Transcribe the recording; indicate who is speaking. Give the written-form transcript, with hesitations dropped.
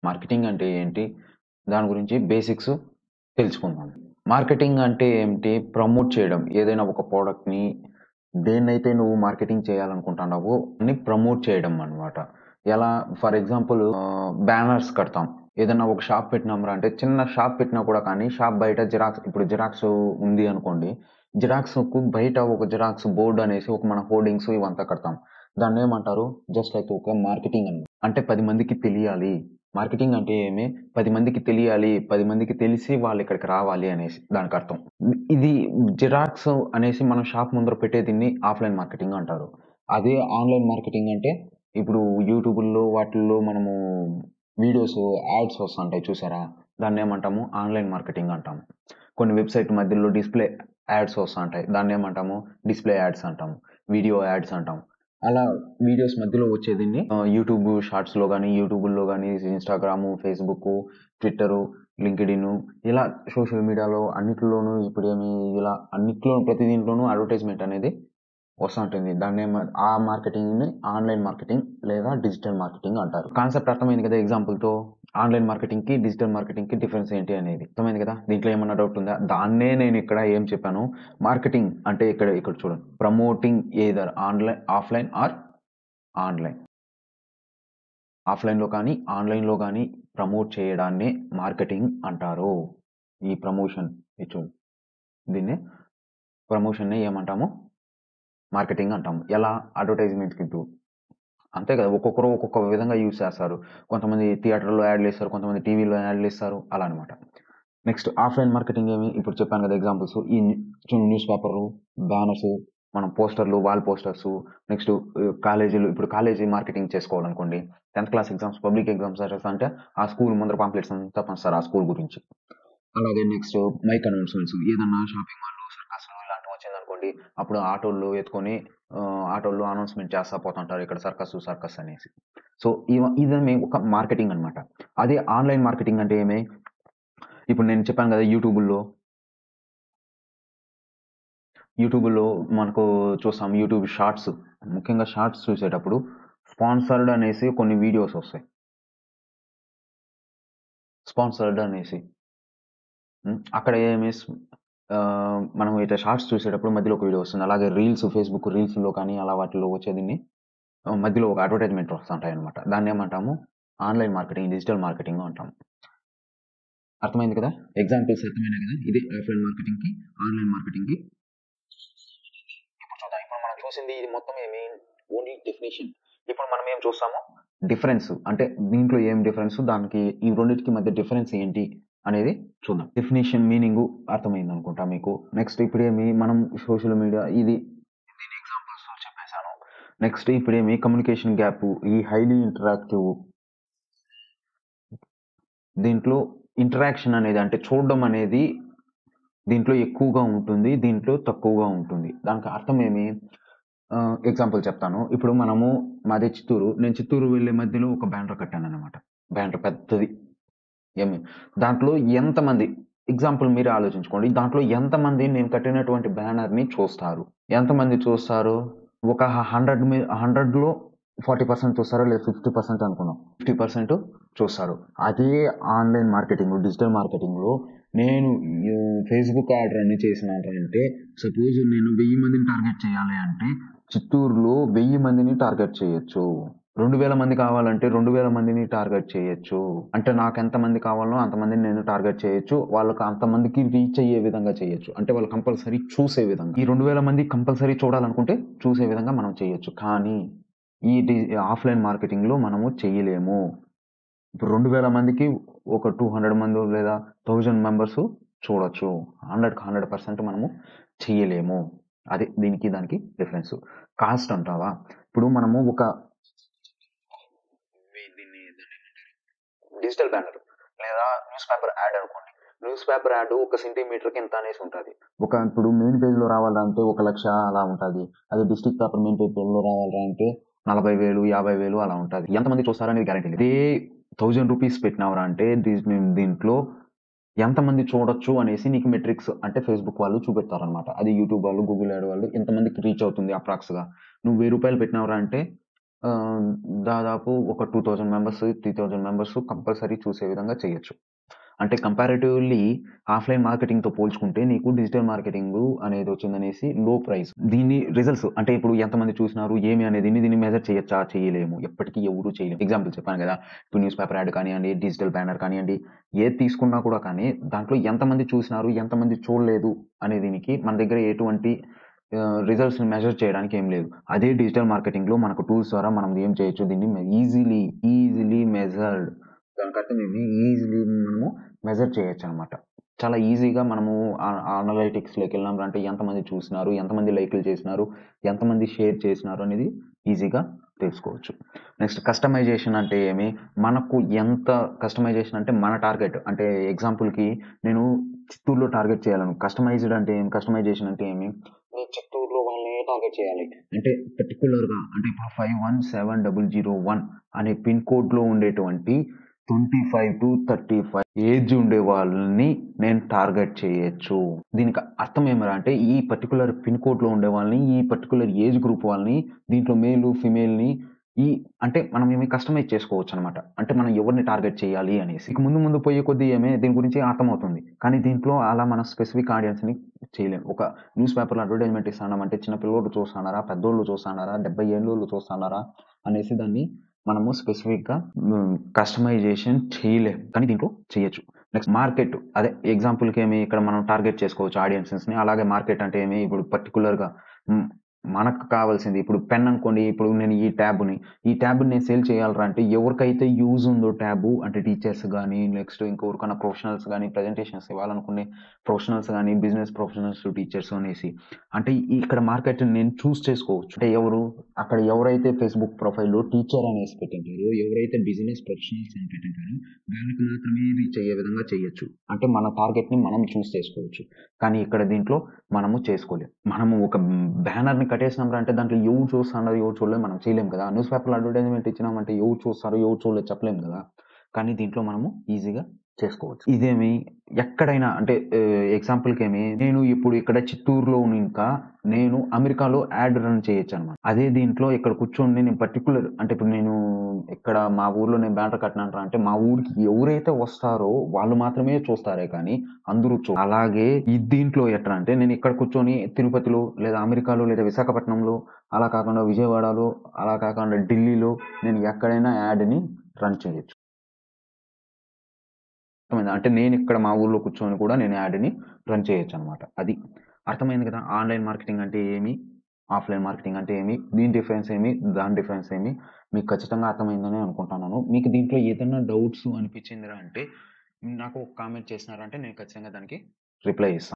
Speaker 1: Marketing అంటే ఏంటి? దాని గురించి బేసిక్స్ తెలుసుకుందాం. మార్కెటింగ్ అంటే ఏంటి? ప్రమోట్ చేయడం. ఏదైనా ఒక ప్రొడక్ట్‌ని దేన్నైతే నువ్వు మార్కెటింగ్ చేయాలనుకుంటున్నావో దాన్ని ప్రమోట్ చేయడం అన్నమాట. ఎలా ఫర్ ఎగ్జాంపుల్ బ్యానర్స్ కడతాం. ఏదన్నా ఒక షాప్ పెట్టినాంరా అంటే చిన్న షాప్ పెట్టినా కూడా కానీ షాప్ బయట జిరాక్స్ ఉంది అనుకోండి. జిరాక్స్‌కు బయట ఒక జిరాక్స్ బోర్డ్ అనేసి ఒక మన హోర్డింగ్స్ ఇవంతా కడతాం. దాన్నేమంటారు? జస్ట్ లైక్ ఒక మార్కెటింగ్ అన్నమాట. అంటే 10 మందికి తెలియాలి. మార్కెటింగ్ అంటే ఏమి? 10 మందికి తెలియాలి. 10 మందికి తెలిసి వాళ్ళిక్కడికి రావాలి అనేసి దానికర్థం. ఇది జిరాక్స్ అనేసి మనం షాప్ ముందర పెట్టే దీన్ని ఆఫ్‌లైన్ మార్కెటింగ్ అంటారు. అదే ఆన్‌లైన్ మార్కెటింగ్ అంటే ఇప్పుడు యూట్యూబుల్లో వాటిల్లో మనము వీడియోస్, యాడ్స్ వస్తుంటాయి చూసారా? దాన్నేమంటాము? ఆన్‌లైన్ మార్కెటింగ్ అంటాము. కొన్ని వెబ్‌సైట్ మధ్యలో డిస్‌ప్లే యాడ్స్ వస్తుంటాయి. దాన్నేమంటాము? డిస్‌ప్లే యాడ్స్ అంటాము. వీడియో యాడ్స్ అంటాం. అలా వీడియోస్ మధ్యలో వచ్చే దీన్ని యూట్యూబ్ షార్ట్స్‌లో గాని, యూట్యూబుల్లో గాని, ఇన్‌స్టాగ్రాము, ఫేస్‌బుక్కు, ట్విట్టరు, లింక్డ్ఇన్ ఇలా సోషల్ మీడియాలో అన్నిట్లోనూ ఇప్పుడేమి ఇలా అన్నిట్లోనూ ప్రతి దీంట్లోనూ అడ్వర్టైజ్‌మెంట్ అనేది వస్తుంటుంది. ఆ మార్కెటింగ్‌ని ఆన్‌లైన్ మార్కెటింగ్ లేదా డిజిటల్ మార్కెటింగ్ అంటారు. కాన్సెప్ట్ అర్థమైంది కదా ఎగ్జాంపుల్‌తో. ఆన్‌లైన్ మార్కెటింగ్‌కి, డిజిటల్ మార్కెటింగ్‌కి డిఫరెన్స్ ఏంటి అనేది. అర్థమైంది కదా! దీంట్లో ఏమన్నా డౌట్ ఉందా? దాన్నే నేనిక్కడ ఏం చెప్పాను, మార్కెటింగ్ అంటే ఇక్కడ చూడండి. Promoting either offline or online. ఆఫ్‌లైన్‌లో కానీ, ఆన్‌లైన్‌లో గానీ ప్రమోట్ చేయడాన్నే మార్కెటింగ్ అంటారు. ఈ ప్రమోషన్ ఇది చూడు. దీన్నే ప్రమోషన్‌ని ఏమంటాము? మార్కెటింగ్ అంటాము. ఎలా? అడ్వర్టైజ్‌మెంట్‌కి అంతే కదా! ఒక్కొక్కరు ఒక్కొక్క విధంగా యూజ్ చేస్తారు. కొంతమంది థియేటర్‌లో యాడ్‌లేస్తారు. కొంతమంది టీవీలో యాడ్‌లేస్తారు. అలా అన్నమాట. నెక్స్ట్ ఆఫ్‌లైన్ మార్కెటింగ్ ఇప్పుడు చెప్పాను కదా ఎగ్జాంపుల్స్. న్యూస్ పేపర్‌లు, బ్యానర్స్, మనం పోస్టర్‌లు, వాల్ పోస్టర్సు, నెక్స్ట్ ఇప్పుడు కాలేజీ మార్కెటింగ్ చేసుకోవాలనుకోండి. 10థ్ క్లాస్ ఎగ్జామ్స్, పబ్లిక్ ఎగ్జామ్స్ అంటే ఆ స్కూల్ ముందర పాంప్లెట్స్ అంతా పంచుతారు ఆ స్కూల్ గురించి. అలాగే నెక్స్ట్ మైక్ అనౌన్స్‌మెంట్స్ ఏదన్నా షాపింగ్ మాల్‌లు, సర్కస్‌లు ఇలాంటివి వచ్చిందనుకోండి. అప్పుడు ఆటోల్లో ఎత్తుకొని ఆటోల్లో అనౌన్స్‌మెంట్ చేస్తా పోతుంటారు. ఇక్కడ సర్కస్ అనేసి. సో, ఇదేమి ఒక మార్కెటింగ్ అన్నమాట. అదే ఆన్‌లైన్ మార్కెటింగ్ అంటే ఏమి? ఇప్పుడు నేను చెప్పాను కదా యూట్యూబ్‌లో మనకు చూస్తాం. YouTube shorts. ముఖ్యంగా షార్ట్స్ చూసేటప్పుడు స్పాన్సర్డ్ అనేసి కొన్ని వీడియోస్ వస్తాయి. స్పాన్సర్డ్ అనేసి. అక్కడ మనం ఇట్లా షార్ట్స్ చూసేటప్పుడు మధ్యలో ఒక వీడియో వస్తుంది. అలాగే ఫేస్‌బుక్ రీల్స్‌లో కానీ అలా వాటిలో వచ్చేదిన్ని మధ్యలో ఒక అడ్వర్టైజ్‌మెంట్ వస్తుంటాయన్నమాట. దాన్నేమంటాము? ఆన్‌లైన్ మార్కెటింగ్, డిజిటల్ మార్కెటింగ్ అంటాం. అర్థమైంది కదా! ఎగ్జాంపుల్స్ అర్థమైనాయి కదా! ఇది ఆఫ్‌లైన్ మార్కెటింగ్‌కి, ఆన్‌లైన్ మార్కెటింగ్‌కి. ఇప్పుడు చూద్దాం. ఇప్పుడు మనం చూసింది ఇది మొత్తం ఓన్లీ డెఫినిషన్. ఇప్పుడు మనం ఏం చూస్తాము? డిఫరెన్స్ అంటే దీంట్లో ఏం డిఫరెన్స్ దానికి ఈ రెండిటికి మధ్య డిఫరెన్స్ ఏంటి అనేది చూద్దాం. డెఫినిషన్ మీనింగు అర్థమైందనుకుంటా మీకు. నెక్స్ట్ మనం సోషల్ మీడియా దీని ఎగ్జాంపుల్స్ చెప్పేసాను. నెక్స్ట్ కమ్యూనికేషన్ గ్యాప్ ఈ హైలీ ఇంటరాక్టివ్ దీంట్లో ఇంటరాక్షన్ అనేది అంటే చూడడం అనేది దీంట్లో ఎక్కువగా ఉంటుంది. దీంట్లో తక్కువగా ఉంటుంది. దానికి అర్థం ఎగ్జాంపుల్ చెప్తాను. ఇప్పుడు మాది చిత్తూరు. నేను చిత్తూరు వెళ్ళే మధ్యలో ఒక బ్యానర్ కట్టానన్నమాట. బ్యానర్ పెద్దది. ఏమి దాంట్లో ఎంతమంది ఎగ్జాంపుల్ మీరే ఆలోచించుకోండి. దాంట్లో ఎంతమంది నేను కట్టినటువంటి బ్యానర్‌ని చూస్తారు? ఎంతమంది చూస్తారు? ఒక 100లో 40% చూస్తారో లేదా 50% అనుకుందాం. 50% చూస్తారు. అదే ఆన్‌లైన్ మార్కెటింగ్, డిజిటల్ మార్కెటింగ్‌లో నేను ఫేస్‌బుక్ యాడ్ రన్ చేసినానంటే సపోజ్ నేను 1000 మందిని టార్గెట్ చేయాలి అంటే చిత్తూరులో 1000 మందిని టార్గెట్ చేయొచ్చు. 2000 మంది కావాలంటే 2000 మందిని టార్గెట్ చేయొచ్చు. అంటే నాకెంతమంది కావాలనో అంతమందిని నేను టార్గెట్ చేయొచ్చు. వాళ్ళకి అంతమందికి రీచ్ అయ్యే విధంగా చేయొచ్చు. అంటే వాళ్ళు కంపల్సరీ చూసే విధంగా. ఈ 2000 మంది కంపల్సరీ చూడాలనుకుంటే చూసే విధంగా మనం చేయొచ్చు. కానీ ఈ ఆఫ్‌లైన్ మార్కెటింగ్‌లో మనము చెయ్యలేము. ఇప్పుడు 2000 మందికి ఒక 200 మందో లేదా 1000 మెంబర్స్ చూడొచ్చు. 100కి 100% మనము చెయ్యలేము. అది దానికి డిఫరెన్స్. కాస్ట్ అంటావా? ఇప్పుడు మనము ఒక డిజిటల్ బ్యానర్ లేదా న్యూస్ పేపర్ యాడ్ అనుకోండి. న్యూస్ పేపర్ యాడ్ ఒక సెంటీమీటర్‌కి ఇంత అనేసి ఉంటది. ఇప్పుడు మెయిన్ పేజ్‌లో రావాలంటే 1,00,000 అలా ఉంటది. అదే డిస్ట్రిక్ట్ పేపర్ మెయిన్ పేజ్‌లో రావాలిరా అంటే 40,000, 50,000 అలా ఉంటది. ఎంతమంది చూస్తారనేది గ్యారంటీ లేదు. అదే ₹1000 పెట్టినావురా అంటే దీంట్లో ఎంతమంది చూడొచ్చు అనేసి నీకు మెట్రిక్స్ అంటే ఫేస్‌బుక్ వాళ్ళు చూపెడతారనమాట. అది యూట్యూబ్ వాళ్ళు, గూగుల్ యాడ్ వాళ్ళు ఎంతమందికి రీచ్ అవుతుంది అప్రాక్స్‌గా. నువ్వు ₹1000 పెట్టినావురా అంటే ఆహ్, దాదాపు ఒక 2000 మెంబర్స్, 3000 మెంబర్స్ కంపల్సరీ చూసే విధంగా చేయొచ్చు. అంటే కంపారిటివ్‌లీ ఆఫ్‌లైన్ మార్కెటింగ్‌తో పోల్చుకుంటే నీకు డిజిటల్ మార్కెటింగు అనేదొచ్చిందనేసి లో ప్రైస్. దీని రిజల్ట్స్ అంటే ఇప్పుడు ఎంతమంది చూసినారు, ఏమి అనేది దీన్ని మెజర్ చేయొచ్చా? చేయలేము. ఎప్పటికి ఎవరు చేయలేము. ఎగ్జాంపుల్ చెప్పాను గదా! ఇప్పుడు న్యూస్ పేపర్ యాడ్ కానియండి, డిజిటల్ బ్యానర్ కానియండి, ఏది తీసుకున్నా కూడా కానీ దాంట్లో ఎంతమంది చూసినారు, ఎంతమంది చూడలేదు అనే దీనికి మన దగ్గర ఎటువంటి రిజల్ట్స్‌ని మెజర్ చేయడానికి ఏం లేదు. అదే డిజిటల్ మార్కెటింగ్‌లో మనకు టూల్స్ ద్వారా మనం ఏం చేయొచ్చు దీన్ని ఈజీలీ మెజర్డ్. దానికర్థమేమి ఈజీలీ మనము మెజర్ చేయొచ్చనమాట. చాలా ఈజీగా మనము అనలైటిక్స్‌లోకెళ్ళినాం అంటే ఎంతమంది చూసినారు, ఎంతమంది లైకులు చేసినారు, ఎంతమంది షేర్ చేసినారు అనేది ఈజీగా తెలుసుకోవచ్చు. నెక్స్ట్ కస్టమైజేషన్ అంటే ఏమి? మనకు ఎంత కస్టమైజేషన్ అంటే మన టార్గెట్ అంటే ఎగ్జాంపుల్‌కి నేను చిత్తూరులో టార్గెట్ చేయాలను. కస్టమైజ్డ్ అంటే ఏమి? కస్టమైజేషన్ అంటే ఏమి? నేను చిత్తూరులో వాళ్ళని టార్గెట్ చేయాలి. అంటే పర్టిక్యులర్‌గా అంటే ఇప్పుడు 517001 అనే పిన్ కోడ్‌లో ఉండేటువంటి 25-35 ఏజ్ ఉండే వాళ్ళని నేను టార్గెట్ చేయొచ్చు. దీనికి అర్థం ఏమిరా అంటే ఈ పర్టిక్యులర్ పిన్ కోడ్‌లో ఉండే వాళ్ళని, ఈ పర్టిక్యులర్ ఏజ్ గ్రూప్ వాళ్ళని దీంట్లో ఫీమేల్‌ని ఈ అంటే మనం కస్టమైజ్ చేసుకోవచ్చనమాట. అంటే మనం ఎవరిని టార్గెట్ చేయాలి అనేసి. ఇక ముందు పోయే కొద్దీ దీని గురించి అర్థమవుతుంది. కానీ దీంట్లో అలా మనం స్పెసిఫిక్ ఆడియన్స్‌ని చేయలేం. ఒక న్యూస్ పేపర్‌లో అడ్వర్టైజ్‌మెంట్ ఇస్తాన్నామంటే చిన్న పిల్లోడు చూస్తున్నారా? పెద్దోళ్ళు చూస్తున్నారా? 70 ఏళ్లోళ్ళు చూస్తున్నారా? అనేసి దాన్ని మనము స్పెసిఫిక్‌గా కస్టమైజేషన్ చేయలేం. కానీ దీంట్లో చేయొచ్చు. నెక్స్ట్ మార్కెట్ అదే ఎగ్జాంపుల్‌కి ఇక్కడ మనం టార్గెట్ చేసుకోవచ్చు ఆడియన్సెస్‌ని. అలాగే మార్కెట్ అంటే ఇప్పుడు పర్టిక్యులర్‌గా హ్మ్. మనకు కావాల్సింది ఇప్పుడు పెన్ అనుకోండి. ఇప్పుడు నేను ఈ ట్యాబ్‌ని నేను సేల్ చేయాలిరా అంటే ఎవరికైతే యూజ్ ఉందో ట్యాబు అంటే టీచర్స్ గాని, నెక్స్ట్ ఇంకెవరికైనా ప్రొఫెషనల్స్ గాని, ప్రెజెంటేషన్స్ ఇవ్వాలనుకునే ప్రొఫెషనల్స్ గాని, బిజినెస్ ప్రొఫెషనల్స్, టీచర్స్ అనేసి. అంటే ఇక్కడ మార్కెట్‌ని నేను చూజ్ చేసుకోవచ్చు. అంటే అక్కడ ఎవరైతే ఫేస్‌బుక్ ప్రొఫైల్‌లో టీచర్ అనేసి పెట్టింటారో, ఎవరైతే బిజినెస్ ప్రొఫెషనల్స్ అని పెట్టింటారో వాళ్ళకి మాత్రమే రీచ్ అయ్యే విధంగా చేయొచ్చు. అంటే మన టార్గెట్‌ని మనం చూజ్ చేసుకోవచ్చు. కానీ ఇక్కడ దీంట్లో మనము చేసుకోలేం. మనము ఒక బ్యానర్‌ని కట్టేసినాంరా అంటే దాంట్లో ఎవరు చూస్తున్నారు, ఎవరు చూడలేదు మనం చేయలేం కదా! న్యూస్ పేపర్‌లో అడ్వర్టైజ్‌మెంట్ ఇచ్చినామంటే ఎవరు చూస్తారు, ఎవరు చూడలేదు చెప్పలేం కదా! కానీ దీంట్లో మనము ఈజీగా చేసుకోవచ్చు. ఎక్కడైనా అంటే ఎగ్జాంపుల్‌కేమి నేను ఇప్పుడు ఇక్కడ చిత్తూరులో ఇంకా నేను అమెరికాలో యాడ్ రన్ చేయొచ్చనమాట. అదే దీంట్లో ఇక్కడ కూర్చొని నేను పర్టిక్యులర్ అంటే ఇప్పుడు నేను ఇక్కడ మా ఊర్లో నేను బ్యానర్ కట్టినానురా అంటే మా ఊరికి ఎవరైతే వస్తారో వాళ్ళు మాత్రమే చూస్తారే కానీ అందరూ అలాగే దీంట్లో ఎట్లా అంటే నేను ఇక్కడ కూర్చొని తిరుపతిలో లేదా అమెరికాలో లేదా విశాఖపట్నంలో అలా కాకుండా విజయవాడలో అలా కాకుండా ఢిల్లీలో నేను ఎక్కడైనా యాడ్‌ని రన్ చేయొచ్చు. అర్థమైందా? అంటే నేనిక్కడ మా ఊర్లో కూర్చొని కూడా నేను యాడ్‌ని రన్ చేయొచ్చనమాట. అది. అర్థమైంది కదా! ఆన్‌లైన్ మార్కెటింగ్ అంటే ఏమి? ఆఫ్‌లైన్ మార్కెటింగ్ అంటే ఏమి? దీని డిఫరెన్స్ ఏమి? దాని డిఫరెన్స్ ఏమి? మీకు ఖచ్చితంగా అర్థమైందనే అనుకుంటున్నాను. మీకు దీంట్లో ఏదన్నా డౌట్స్ అనిపించిందిరా అంటే నాకు ఒక కామెంట్ చేసినారంటే నేను ఖచ్చితంగా దానికి రిప్లై ఇస్తాను.